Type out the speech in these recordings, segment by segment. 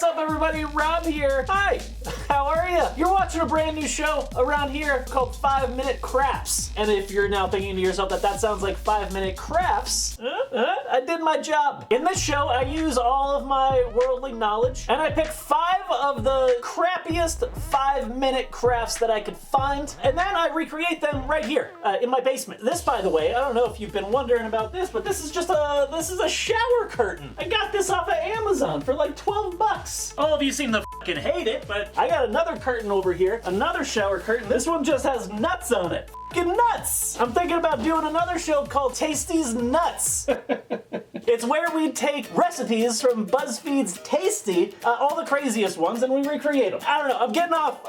What's up, everybody? Rob here. Hi, how are you? You're watching a brand new show around here called 5 Minute Crafts. And if you're now thinking to yourself that sounds like 5 Minute Crafts, I did my job. In this show, I use all of my worldly knowledge and I pick 5 of the crappiest 5-minute crafts that I could find, and then I recreate them right here in my basement. This, by the way, I don't know if you've been wondering about this, but this is a shower curtain. I got this off of Amazon for like 12 bucks. All of you seem to fucking hate it, but I got another curtain over here, another shower curtain. This one just has nuts on it. Fucking nuts! I'm thinking about doing another show called Tasty's Nuts. It's where we take recipes from BuzzFeed's Tasty, all the craziest ones, and we recreate them. I don't know,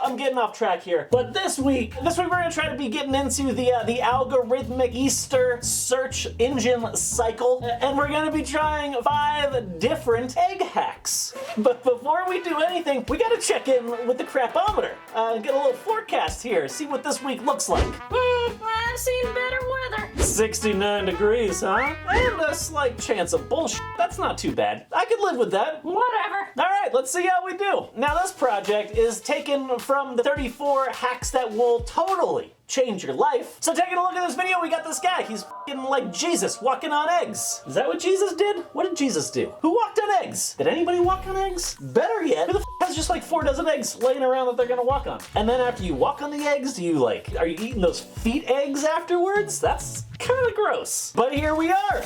I'm getting off track here. But this week we're gonna try to be getting into the algorithmic Easter search engine cycle, and we're gonna be trying 5 different egg hacks. But before we do anything, we gotta check in with the crapometer, get a little forecast here, see what this week looks like. I've seen better weather. 69 degrees, huh? And a slight chance of bullshit. That's not too bad. I could live with that. Whatever. All right, let's see how we do. Now, this project is taken from the 34 hacks that will totally change your life. So taking a look at this video, we got this guy. He's f***ing like Jesus, walking on eggs. Is that what Jesus did? What did Jesus do? Who walked on eggs? Did anybody walk on eggs? Better yet, who the f*** has just like 4 dozen eggs laying around that they're gonna walk on? And then after you walk on the eggs, are you eating those feet eggs afterwards? That's kind of gross. But here we are.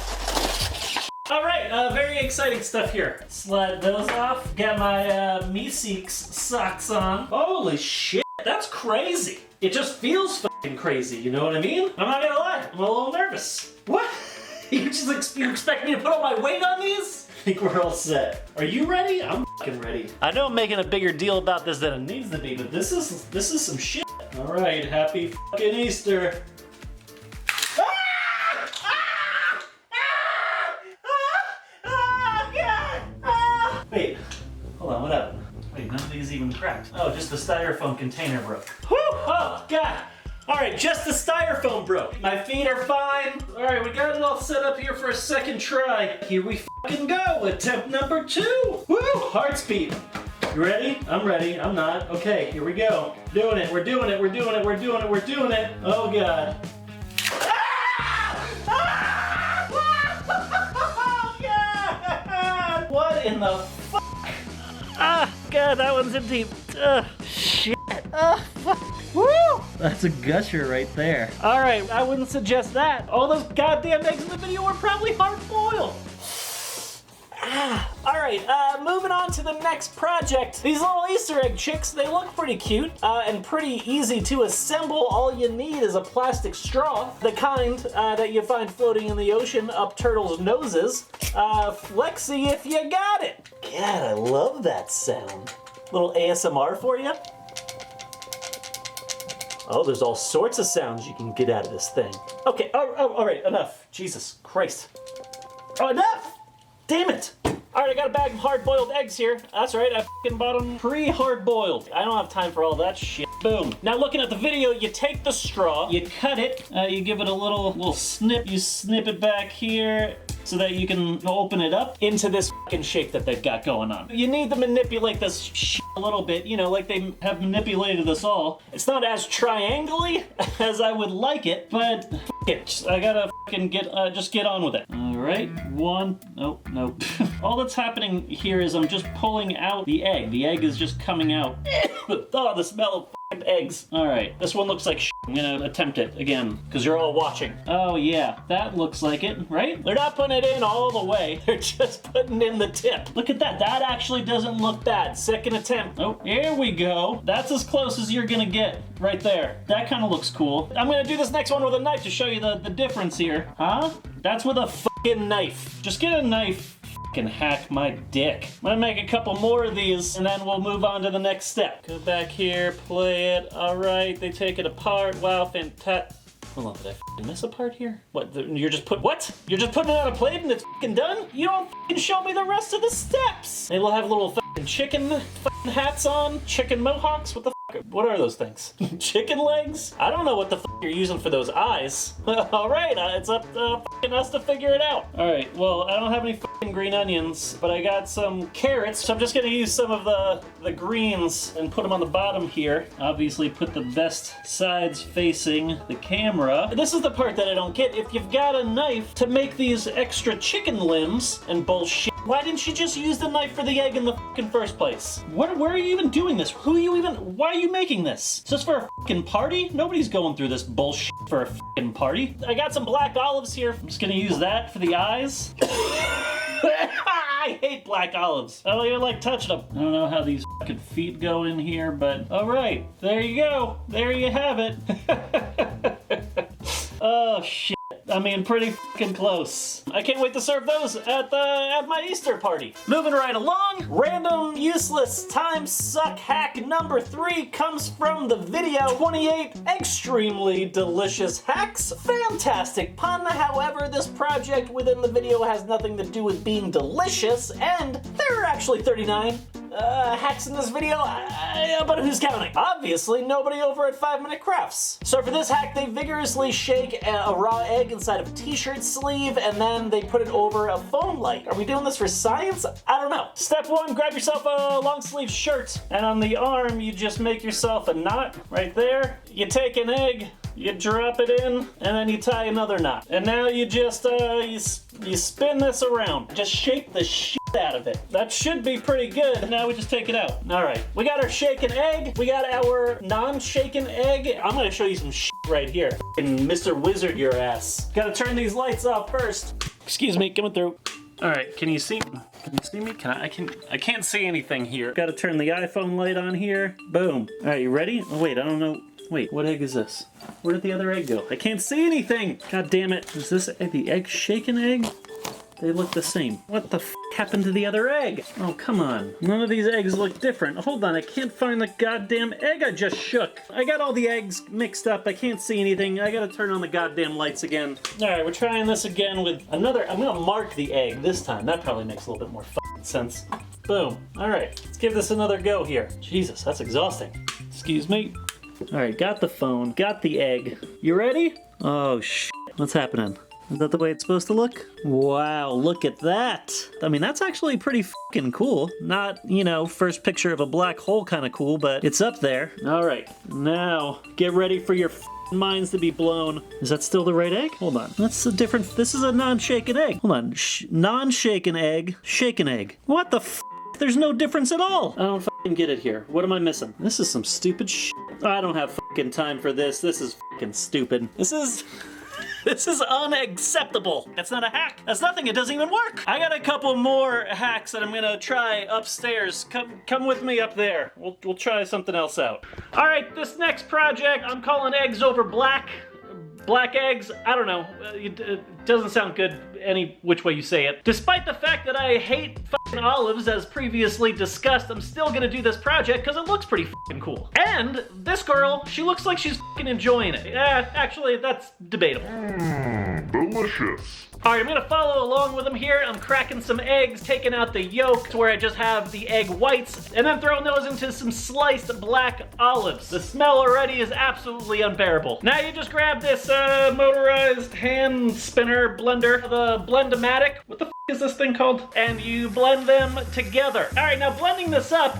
All right, very exciting stuff here. Slide those off. Got my Meeseeks socks on. Holy shit, that's crazy. It just feels fucking crazy, you know what I mean? I'm not gonna lie, I'm a little nervous. What? You expect me to put all my weight on these? I think we're all set. Are you ready? I'm fucking ready. I know I'm making a bigger deal about this than it needs to be, but this is some shit. All right, happy fucking Easter. Wait, hold on, what happened? Wait, none of these even cracked. Oh, just the styrofoam container broke. Whew, oh, God. All right, just the styrofoam broke. My feet are fine. All right, we got it all set up here for a second try. Here we fucking go, attempt number 2. Woo, heart speed. You ready? I'm ready, I'm not. Okay, here we go. Doing it, we're doing it, we're doing it, we're doing it, we're doing it. Oh, God. What in the fuck? Ah, God, that one's empty. Shit. Fuck. Woo! That's a gusher right there. All right, I wouldn't suggest that. All those goddamn eggs in the video were probably hard-boiled. All right, moving on to the next project. These little Easter egg chicks, they look pretty cute and pretty easy to assemble. All you need is a plastic straw, the kind that you find floating in the ocean up turtles' noses. Flexy if you got it. God, I love that sound. Little ASMR for you. Oh, there's all sorts of sounds you can get out of this thing. Okay, all right, enough. Jesus Christ. Oh, enough! Damn it! All right, I got a bag of hard-boiled eggs here. That's right, I fucking bought them pre-hard-boiled. I don't have time for all that shit. Boom. Now, looking at the video, you take the straw, you cut it, you give it a little snip, you snip it back here so that you can open it up into this fucking shape that they've got going on. You need to manipulate this shit a little bit, you know, like they have manipulated us all. It's not as triangle-y as I would like it, but fuck it. I gotta fucking just get on with it. All right, one, nope. All that's happening here is I'm just pulling out the egg. The egg is just coming out. Oh, the smell of fucking eggs. All right, this one looks like shit. I'm gonna attempt it again, because you're all watching. Oh yeah, that looks like it, right? They're not putting it in all the way. They're just putting in the tip. Look at that. That actually doesn't look bad. Second attempt. Oh, here we go. That's as close as you're gonna get right there. That kind of looks cool. I'm gonna do this next one with a knife to show you the difference here. Huh? That's with a fucking knife. Just get a knife. Fucking hack my dick. I'm gonna make a couple more of these and then we'll move on to the next step. Go back here, play it. All right, they take it apart. Wow, fantastic. Hold on, did I f***ing miss a part here? What, you're just You're just putting it on a plate and it's f***ing done? You don't f***ing show me the rest of the steps! They'll have little f***ing chicken f***ing hats on, chicken mohawks, what the f***? What are those things? Chicken legs? I don't know what the f*** you're using for those eyes. All right, it's up to us to figure it out. All right, well, I don't have any green onions, but I got some carrots, so I'm just gonna use some of the greens and put them on the bottom here. Obviously, put the best sides facing the camera. This is the part that I don't get. If you've got a knife to make these extra chicken limbs and bullshit, why didn't you just use the knife for the egg in the first place? Where are you even doing this? Why are you making this? Is this for a party? Nobody's going through this bullshit for a party. I got some black olives here. I'm just gonna use that for the eyes. I hate black olives. I don't even like touching them. I don't know how these feet go in here, but all right, there you go. There you have it. Oh shit. I mean, pretty fucking close. I can't wait to serve those at my Easter party. Moving right along, random useless time suck hack number 3 comes from the video 28 extremely delicious hacks. Fantastic pun, however, this project within the video has nothing to do with being delicious, and there are actually 39 hacks in this video, but who's counting? Obviously, nobody over at 5 Minute Crafts. So for this hack, they vigorously shake a raw egg inside of a t-shirt sleeve, and then they put it over a foam light. Are we doing this for science? I don't know. Step 1, grab yourself a long sleeve shirt, and on the arm, you just make yourself a knot right there. You take an egg, you drop it in, and then you tie another knot. And now you just, you spin this around. Just shake the shit out of it. That should be pretty good. Now we just take it out. All right, we got our shaken egg. We got our non-shaken egg. I'm gonna show you some shit right here. And Mr. Wizard your ass. Gotta turn these lights off first. Excuse me, coming through. All right, can you see? Can you see me? I can't see anything here. Gotta turn the iPhone light on here. Boom. All right, you ready? Oh wait, I don't know. Wait, what egg is this? Where did the other egg go? I can't see anything! God damn it. Is this the egg shaken egg? They look the same. What the f happened to the other egg? Oh, come on. None of these eggs look different. Hold on, I can't find the goddamn egg I just shook. I got all the eggs mixed up. I can't see anything. I gotta turn on the goddamn lights again. All right, we're trying this again with another. I'm gonna mark the egg this time. That probably makes a little bit more sense. Boom. All right, let's give this another go here. Jesus, that's exhausting. Excuse me. All right, got the phone, got the egg. You ready? Oh, shit. What's happening? Is that the way it's supposed to look? Wow, look at that. I mean, that's actually pretty fucking cool. Not, you know, first picture of a black hole kind of cool, but it's up there. All right, now get ready for your minds to be blown. Is that still the right egg? Hold on. That's a different, this is a non-shaken egg. Hold on, non-shaken egg, shaken egg. What the f? There's no difference at all. I don't fucking get it here. What am I missing? This is some stupid shit. I don't have fucking time for this. This is fucking stupid. This is unacceptable. That's not a hack. That's nothing. It doesn't even work. I got a couple more hacks that I'm gonna try upstairs. Come with me up there. We'll try something else out. All right, this next project I'm calling eggs over black. Black eggs, I don't know. It doesn't sound good any which way you say it. Despite the fact that I hate fucking olives, as previously discussed, I'm still gonna do this project because it looks pretty fucking cool. And this girl, she looks like she's fucking enjoying it. Actually, that's debatable. Delicious. All right, I'm gonna follow along with them here. I'm cracking some eggs, taking out the yolk to where I just have the egg whites, and then throwing those into some sliced black olives. The smell already is absolutely unbearable. Now you just grab this motorized hand spinner blender, the Blend-O-Matic. What the f is this thing called? And you blend them together. All right, now blending this up,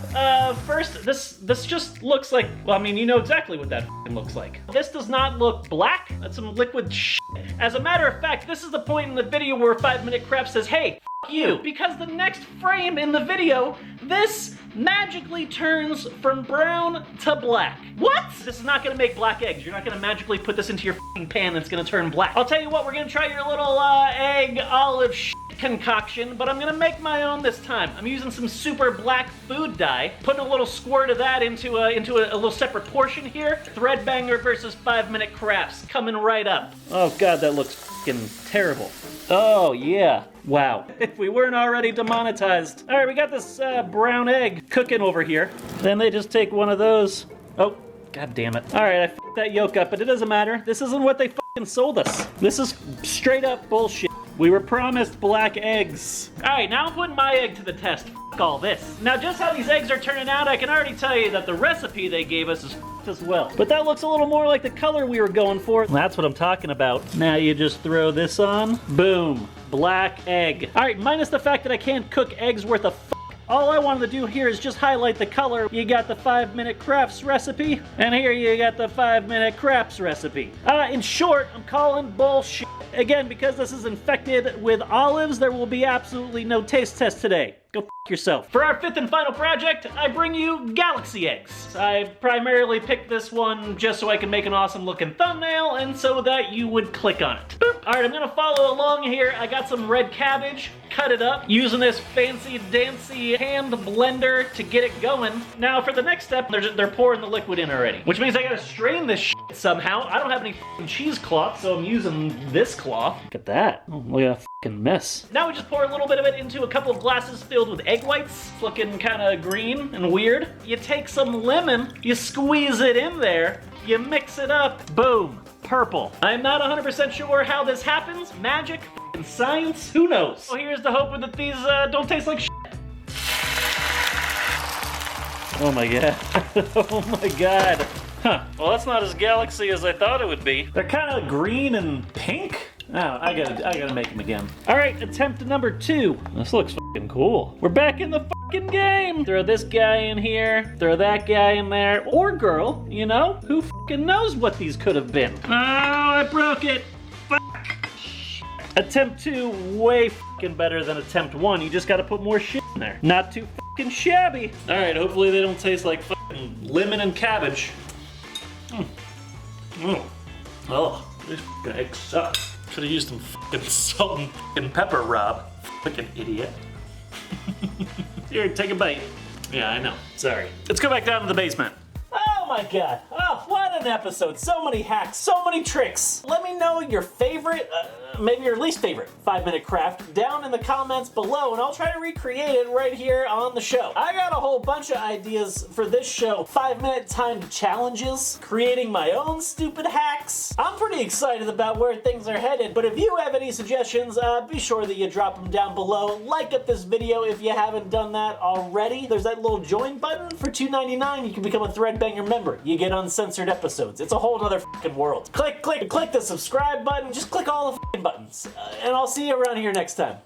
first, this just looks like, well, I mean, you know exactly what that f looks like. This does not look black. That's some liquid shit. As a matter of fact, this is the point in the video where 5 Minute Craft says, hey, f you. Because the next frame in the video, this magically turns from brown to black. What? This is not gonna make black eggs. You're not gonna magically put this into your f***ing pan and it's gonna turn black. I'll tell you what, we're gonna try your little egg olive concoction, but I'm gonna make my own this time. I'm using some super black food dye, putting a little squirt of that into a little separate portion here. ThreadBanger versus 5 Minute Crafts coming right up. Oh god, that looks fucking terrible. Oh yeah, wow. If we weren't already demonetized. All right, we got this brown egg cooking over here. Then they just take one of those. Oh, god damn it. All right, I f***ed that yolk up, but it doesn't matter. This isn't what they fucking sold us. This is straight up bullshit. We were promised black eggs. All right, now I'm putting my egg to the test. F all this. Now, just how these eggs are turning out, I can already tell you that the recipe they gave us is as well. But that looks a little more like the color we were going for. That's what I'm talking about. Now you just throw this on. Boom. Black egg. All right, minus the fact that I can't cook eggs worth a all I wanted to do here is just highlight the color. You got the 5-minute crafts recipe, and here you got the 5-minute crafts recipe. In short, I'm calling bullshit. Again, because this is infected with olives, there will be absolutely no taste test today. Go f yourself. For our 5th and final project, I bring you galaxy eggs. I primarily picked this one just so I can make an awesome looking thumbnail and so that you would click on it. Boop. All right, I'm gonna follow along here. I got some red cabbage, cut it up, using this fancy dancy hand blender to get it going. Now for the next step, they're pouring the liquid in already, which means I gotta strain this shit somehow. I don't have any cheesecloth, so I'm using this cloth. Look at that. Oh, look at that fucking mess. Now we just pour a little bit of it into a couple of glasses filled with egg whites. It's looking kind of green and weird. You take some lemon, you squeeze it in there, you mix it up, boom, purple. I'm not 100% sure how this happens. Magic, science, who knows? So here's the hope that these don't taste like shit. Oh my god. Oh my god. Huh. Well, that's not as galaxy as I thought it would be. They're kind of green and pink. Oh, I gotta make them again. All right, attempt number 2. This looks fucking cool. We're back in the fucking game. Throw this guy in here, throw that guy in there, or girl, you know? Who fucking knows what these could have been? Oh, I broke it. Fuck. Attempt 2, way fucking better than attempt 1. You just gotta put more shit in there. Not too fucking shabby. All right, hopefully they don't taste like fucking lemon and cabbage. Oh, these fucking eggs suck. Could have used some fucking salt and fucking pepper, Rob. Fucking idiot. Here, take a bite. Yeah, I know. Sorry. Let's go back down to the basement. Oh my god. Oh, what an episode. So many hacks, so many tricks. Let me know your favorite, maybe your least favorite 5-minute craft down in the comments below, and I'll try to recreate it right here on the show. I got a whole bunch of ideas for this show. 5-minute timed challenges, creating my own stupid hacks. I'm pretty excited about where things are headed, but if you have any suggestions, be sure that you drop them down below. Like up this video if you haven't done that already. There's that little join button for $2.99. You can become a ThreadBanger member. You get uncensored episodes. It's a whole other fucking world. Click the subscribe button. Just click all the fucking buttons. And I'll see you around here next time.